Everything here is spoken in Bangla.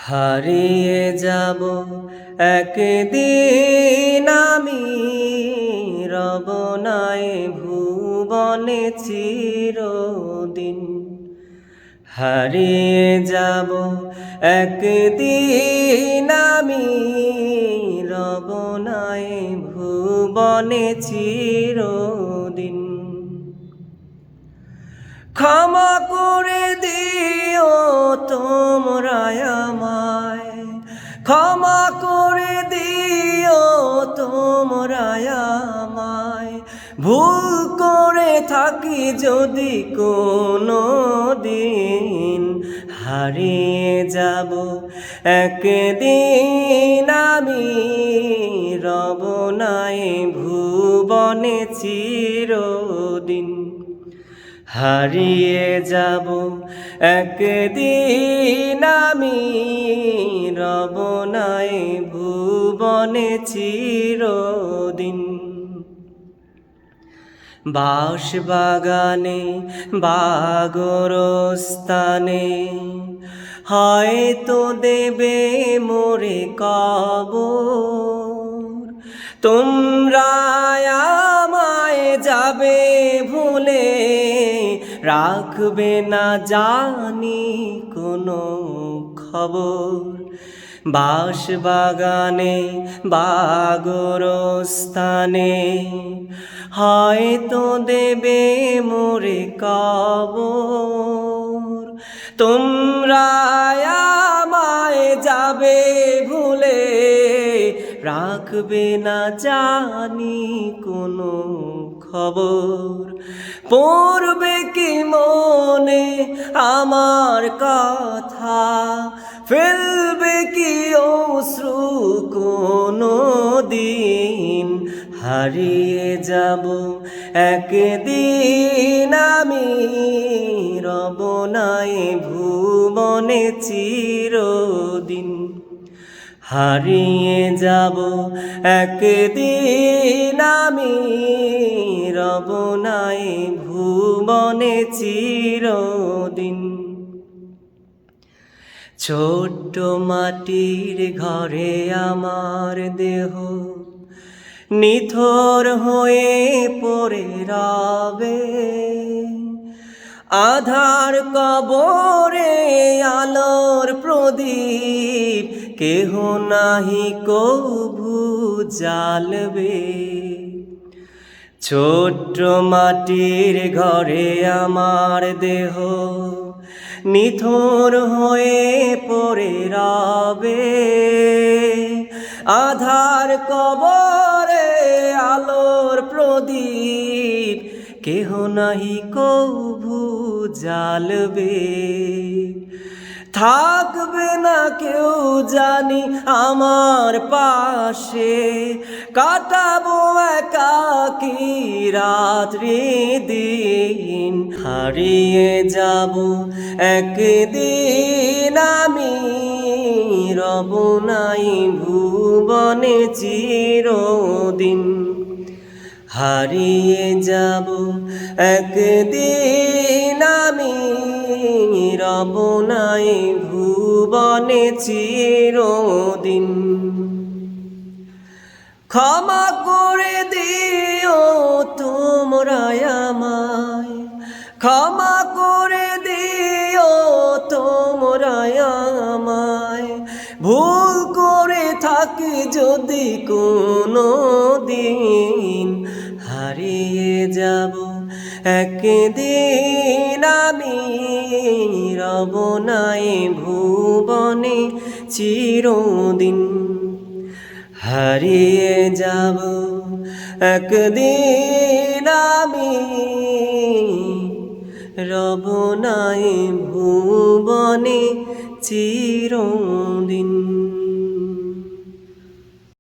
হারিয়ে যাব একদিন আমি, রব নাই ভুবনে চিরদিন। হারিয়ে যাব একদিন আমি, রব নাই ভুবনে চিরদিন। ক্ষমা করে দিও তোমরা আমায়, ক্ষমা করে দিও তোমরা আমায়। ভুল করে থাকি যদি কোনো দিন, হারিয়ে যাব একদিন আমি, রব নাই ভুবনে চিরদিন। হারিয়ে যাব একদিন আমি, রব নাই ভুবনে চিরদিন। বাঁশবাগানে বা গোরস্থানে হয়তো দেবে মোরে কবর। তোমরা আমায় যাবে ভুলে, রাখবে না জানি কোনো খবর। বাঁশবাগানে বা গোরস্থানে হয়তো দেবে মোরে কবর। তোমরা আমায় যাবে ভুলে, রাখবে না জানি কোনো খবর। পড়বে কি মনে আমার কথা, ফেলবে কি অশ্রু কোনো দিন। হারিয়ে যাব একদিন আমি, রব নাই ভুবনে চিরদিন। হারিয়ে যাব একদিন আমি, রব নাই ভুবনে চিরদিন। ছোট্ট মাটির ঘরে আমার দেহ নিথর হয়ে পড়ে রবে। আধার কবরে আলোর প্রদীপ কেহ নাহি কভু জ্বালবে। ছোট্ট মাটির ঘরে আমার দেহ নিথর হয়ে পড়ে রবে। আধার কবরে আলোর প্রদীপ কেহ নাহি কভু জ্বালবে। থাকবে না কেউ জানি আমার পাশে, কাটাবো একাকী রাত্রি দিন। হারিয়ে যাব একদিন আমি, রব নাই ভুবনে চিরদিন। হারিয়ে যাব একদিন আমি, রব নাই ভুবনে চিরদিন। ক্ষমা করে দিও তোমরা আমায়, ক্ষমা করে দিও তোমরা আমায়। ভুল করে থাকি যদি কোনো দিন, হারিয়ে যাব একদিন আমি, রব নাই ভুবনে চিরদিন। হারিয়ে যাব একদিন আমি, রব নাই ভুবনে চিরদিন।